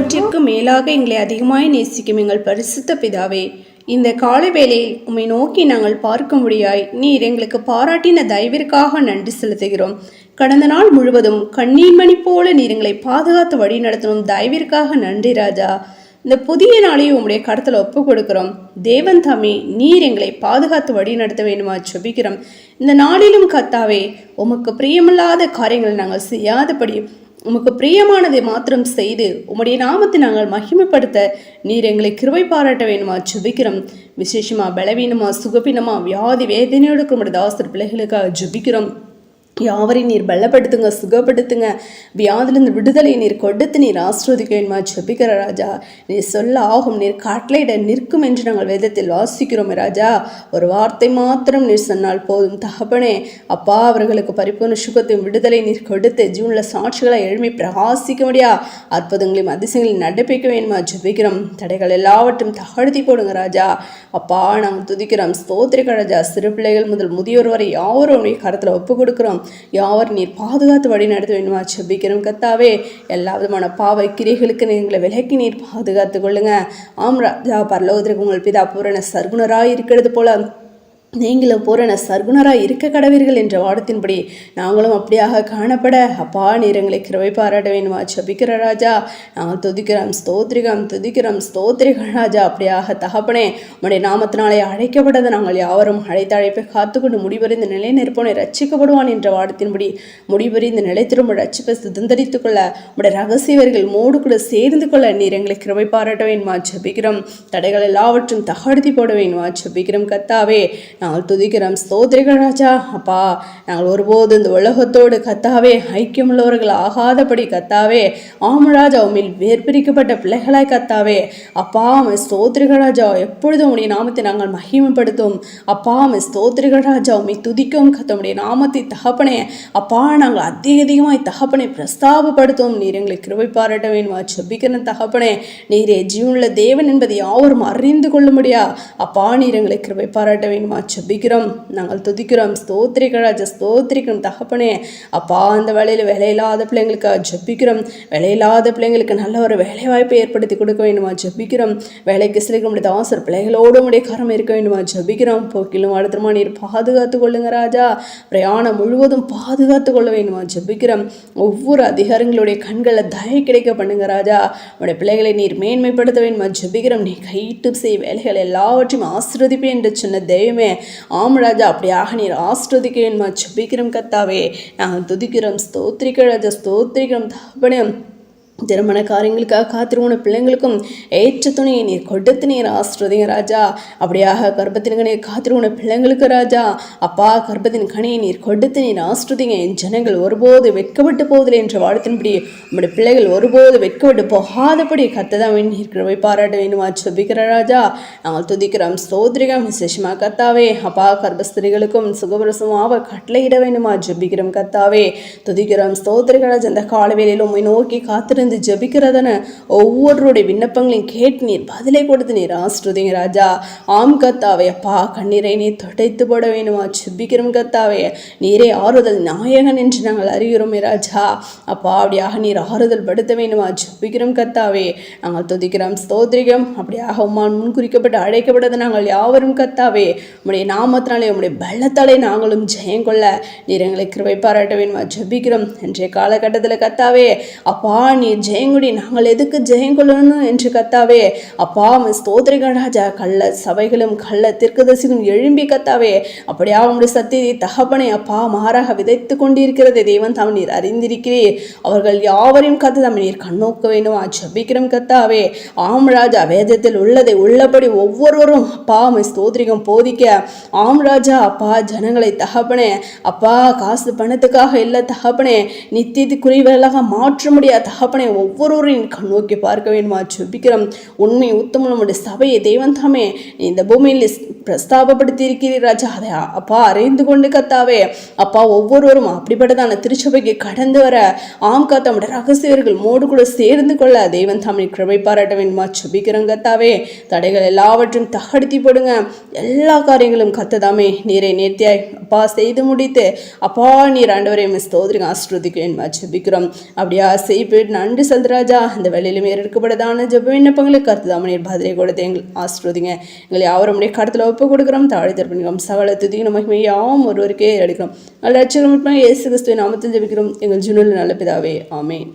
எல்லாவற்றிற்கும் மேலாக எங்களை அதிகமாய் நேசிக்கும் எங்கள் பரிசுத்த பிதாவே, இந்த காலை வேளையில் உம்மை நோக்கி நாங்கள் பார்க்கும்படியாய் நீர் எங்களுக்கு பாராட்டின தயவிற்காக நன்றி செலுத்துகிறோம். கடந்த நாள் முழுவதும் கண்ணீர் மணி போல நீர் எங்களை பாதுகாத்து வழி நடத்தணும் தயவிற்காக நன்றி ராஜா. இந்த புதிய நாளையும் உம்முடைய கருத்தில் ஒப்பு கொடுக்கிறோம். தேவன் தாமே நீர் எங்களை பாதுகாத்து வழி நடத்த வேண்டுமா ஜெபிக்கிறோம். இந்த நாளிலும் கர்த்தாவே, உமக்கு பிரியமில்லாத காரியங்களை நாங்கள் செய்யாதபடி உமக்கு பிரியமானதை மாத்திரம் செய்து உம்முடைய நாமத்தை நாங்கள் மகிமைப்படுத்த நீர் எங்களை கிருபை பாராட்ட வேணுமா ஜெபிக்கிறோம். விசேஷமா பலவீனமா சுகப்பீனமா வியாதி வேதனையோடு இருக்கிற தாசர் பிள்ளைகளுக்காக ஜெபிக்கிறோம். யாவரையும் நீர் பலப்படுத்துங்க, சுகப்படுத்துங்க, வியாதிலிருந்து விடுதலை நீர் கொடுத்து நீர் ஆசீர்வதிக்க வேண்டுமா ஜெபிக்கிற ராஜா. நீர் சொல்ல ஆகும், நீர் காட்டளையிட நிற்கும் என்று நாங்கள் வேதத்தில் வாசிக்கிறோம் ராஜா. ஒரு வார்த்தை மாத்திரம் நீர் சொன்னால் போதும் தகப்பனே. அப்பா, அவர்களுக்கு பரிபூர்ண சுகத்தையும் விடுதலை நீர் கொடுத்து ஜீவனில் சாட்சிகளை எழுமி பிரகாசிக்க முடியா அற்புதங்களையும் அதிசயங்களையும் நடப்பிக்க வேண்டுமா ஜெபிக்கிறோம். தடைகள் எல்லாவற்றும் தகழ்த்தி போடுங்க ராஜா. அப்பா, நாங்கள் துதிக்கிறோம், ஸ்தோத்திரிக்க ராஜா. சிறு பிள்ளைகள் முதல் முதியோர் வரை யாவரும் கருத்தில் ஒப்பு கொடுக்கிறோம். யாவர் நீர் பாதுகாத்து வழி நடத்த வேண்டுமா ஜெபிக்கிறோம் கர்த்தாவே. எல்லா விதமான பாவ கிரைகளுக்கு எங்களை விலக்கி நீர் பாதுகாத்து கொள்ளுங்க. ஆம் ராஜா, பரலோகத்திற்கு உங்கள் பிதா பூரண சர்க்குணராய் இருக்கிறது போல நீங்களும் பூரண சர்க்குணராய் இருக்க கடவீர்கள் என்ற வாதத்தின்படி நாங்களும் அப்படியாக காணப்பட அப்பா நீர் எங்களை கிருபை பாராட்ட வேண்டுமா ஜெபிக்கிற ராஜா. நாங்கள் துதிக்கிறோம், ஸ்தோத்திரிகம் ராஜா. அப்படியாக தகப்பனே, உம்முடைய நாமத்தினாலே அழைக்கப்பட்டது நாங்கள் யாவரும் அழைத்த அழைப்பை காத்துக்கொண்டு முடிவறிந்து நிலை நிற்போனை ரட்சிக்கப்படுவான் என்ற வாதத்தின்படி முடிவறிந்து நிலைத்திரும் ரட்சிப்பை சுதந்திரித்துக் கொள்ள உம்முடைய ரகசியவர்கள் மோடு கூட சேர்ந்து கொள்ள நீர் எங்களை கிருபை பாராட்ட வேண்டுமா ஜெபிக்கிறோம். தடைகள் எல்லாவற்றும் தகர்த்தி போட வேண்டுமா ஜெபிக்கிறோம் கர்த்தாவே. நாங்கள் துதிக்கிறோம், ஸ்தோத்திரிகள் ராஜா. அப்பா, நாங்கள் ஒருபோது இந்த உலகத்தோடு கத்தாவே ஐக்கியமுள்ளவர்கள் ஆகாதபடி கத்தாவே ஆமராஜா உம்மில் வேர்பிரிக்கப்பட்ட பிள்ளைகளாய் கத்தாவே அப்பா ஸ்தோத்திரிகள் ராஜா. எப்பொழுதும் உடைய நாமத்தை நாங்கள் மகிமைப்படுத்தும் அப்பா. ஸ்தோத்திரிகள் ராஜா, உம்மை துதிக்கும் கத்தமுடைய நாமத்தை தகப்பனே அப்பா நாங்கள் அதிகமாய் தகப்பனை பிரஸ்தாபப்படுத்தும். நீர் எங்களை கிருபை பாராட்ட வேண்டுமா ஜெபிக்கிற தகப்பனே. நீரே ஜீவனுள்ள தேவன் என்பதை யாவரும் அறிந்து கொள்ள முடியா அப்பா. நீர் எங்களை கிருபை பாராட்ட வேண்டுமா ஜெபிக்கிறோம். நாங்கள் துதிக்கிறோம், ஸ்தோத்திரிக்கிறோம் தகப்பனே. அப்பா, அந்த வேலையில் வேலையில்லாத பிள்ளைங்களுக்காக ஜெபிக்கிறோம். வேலையில்லாத பிள்ளைங்களுக்கு நல்ல ஒரு வேலை வாய்ப்பை ஏற்படுத்தி கொடுக்க வேண்டுமா ஜெபிக்கிறோம். வேலைக்கு சிலைக்க முடியாத ஆசர் பிள்ளைகளோடு உடைய கரம் இருக்க வேண்டுமா ஜெபிக்கிறோம். போக்கிலும் அடுத்தமா நீர் பாதுகாத்து கொள்ளுங்க ராஜா. பிரயாணம் முழுவதும் பாதுகாத்து கொள்ள வேண்டுமா ஜெபிக்கிறோம். ஒவ்வொரு அதிகாரங்களுடைய கண்களில் தயை கிடைக்க பண்ணுங்க ராஜா. உடைய பிள்ளைகளை நீர் மேன்மைப்படுத்த வேண்டுமா ஜெபிக்கிறோம். நீ கைட்டு செய் வேலைகள் எல்லாவற்றையும் ஆசீர்வதிப்பேன் என்று சொன்ன தெய்வமே ஆம் ராஜா. அப்படியாக நீர் ஆசீர்வதிக்க வேண்டுமா ஜெபிக்கிறோம் கர்த்தாவே. நாங்கள் துதிக்கிறோம், ஸ்தோத்திரிக்கிறோம் ராஜா. ஸ்தோத்திரிக்கிறோம் தகப்பனே. திருமண காரியங்களுக்காக காத்திருவோன பிள்ளைங்களுக்கும் ஏற்ற துணியை நீர் கொடுத்து நீர் ஆசீர்வதிங்க ராஜா. அப்படியாக கர்ப்பத்தின் கனியை காத்திருவோன பிள்ளைங்களுக்கு ராஜா அப்பா கர்ப்பத்தின் கனியை நீர் கொடுத்து நீர் ஆசீர்வதிங்க. என் ஜனங்கள் ஒருபோது வெட்கப்பட்டு போவதில்லை என்ற வாழத்தின்படி நம்முடைய பிள்ளைகள் ஒருபோது வெட்கப்பட்டு போகாதபடி கத்ததான் நீர் கிருபை பாராட்ட வேண்டுமா ஜெபிக்கிற ராஜா. நாங்கள் துதிக்கிறோம், ஸ்தோத்திரிகம் விசேஷமா கத்தாவே. அப்பா, கர்ப்பஸ்திரிகளுக்கும் சுகபிரசமாக கட்டளையிட வேண்டுமா ஜெபிக்கிறோம் கத்தாவே. துதிக்கிறோம், ஸ்தோத்திரிக ராஜா. அந்த காலவேளையில் உம்மை நோக்கி காத்திரு ஜெபிக்கிறதான ஒவ்வொருடைய விண்ணப்பங்களையும் கேட்டு நீர் பதிலை கொடுத்து நீர் ஆசீர்வதிங்க ராஜா. ஆம் கத்தாவே. அப்பா, கண்ணீரை நீர் தொடைத்து போட வேணுமா ஜெபிக்கிறோம் கத்தாவே. நீரே ஆறுதல் நாயகன் என்று நாங்கள் அறிகிறோமே ராஜா. அப்பா, அப்படியாக நீர் ஆறுதல் படுத்த வேணுமா ஜெபிக்கிறோம் கத்தாவே. நாங்கள் துதிக்கிறோம், ஸ்தோத்திரிகம். அப்படியாக உம்மால் முன்குறிக்கப்பட்டு அழைக்கப்பட்டது நாங்கள் யாவரும் கத்தாவே. உம்முடைய நாமத்தினாலே உம்முடைய பலத்தாலே நாங்களும் ஜெயம் கொள்ள நீர் எங்களை கிருபை பாராட்ட வேணுமா ஜெபிக்கிறோம். இன்றைய காலகட்டத்தில் கத்தாவே அப்பா நீ ஜெயங்குடி நாங்கள் எதுக்கு ஜெயங்கொள்ளணும் என்று கத்தாவே அப்பா ஸ்தோத்திரிகள் ராஜா. கள்ள சபைகளும் கள்ள தீர்க்கதரிசிகளும் எழும்பி கத்தாவே அப்படியா உங்களுடைய சத்தியத்தை தகப்பனை அப்பா மாறாக விதைத்து கொண்டிருக்கிறது தேவன் தாம் நீர் அறிந்திருக்கிறீர். அவர்கள் யாவரையும் கத்து தாம் நீர் கண்ணோக்க வேண்டுமா ஜெபிக்கிறோம் கத்தாவே. ஆம் ராஜா, வேதத்தில் உள்ளதை உள்ளபடி ஒவ்வொருவரும் அப்பா ஸ்தோத்திரிகம் போதிக்க ஆம் ராஜா. அப்பா, ஜனங்களை தகப்பனே அப்பா காசு பணத்துக்காக இல்லை தகப்பனே, நித்தியத்து குறிவர்களாக மாற்ற முடியாது தகப்பனே. ஒவ்வொருவரையும் கண்ணோக்கி பார்க்க வேண்டுமா ஜெபிக்கிறோம். உண்மை உத்தமம் நம்முடைய சபையை தேவன் தாமே இந்த பூமியில் பிரஸ்தாபப்படுத்தி இருக்கிறீர் ராஜா. அதை அப்பா அறிந்து கொண்டு கத்தாவே அப்பா ஒவ்வொருவரும் அப்படிப்பட்டதான திருச்சபைக்கு கடந்து வர ஆம் கத்தா நம்முடைய ரகசியர்கள் மோடு கூட சேர்ந்து கொள்ள தேவன் தாமே கிருபை பாராட்ட வேண்டுமா ஜெபிக்கிறோம் கத்தாவே. தடைகள் எல்லாவற்றையும் தகர்த்தி போடுங்க. எல்லா காரியங்களும் கத்ததாமே நீரை நேர்த்தியாய் அப்பா செய்து முடித்து அப்பா நீர் ஆண்டவரை ஸ்தோத்திரிகம் ஆசீர்வதிக்க வேண்டுமா ஜெபிக்கிறோம். அப்படியா செய்து நன்றி நன்றி செலுத்துராஜா. இந்த வேலையிலும் ஏற்கப்பட்டதான ஜெப விண்ணப்பங்களை கருத்து நீர் பதிலை கொடுத்து எங்கள் ஆசிர்வதிங்க. எங்களை யாரும் கடத்தில் ஒப்பு கொடுக்குறோம், தாழ் தரப்பிக்கிறோம். சகல துதியும் மகிமை யாவும் ஒருவருக்கே எடுக்கிறோம். நல்ல ரட்சகரும் இயேசு கிறிஸ்துவின் நாமத்தில் ஜெபிக்கிறோம் எங்கள் ஜீவனில் நல்ல பிதாவே, ஆமென்.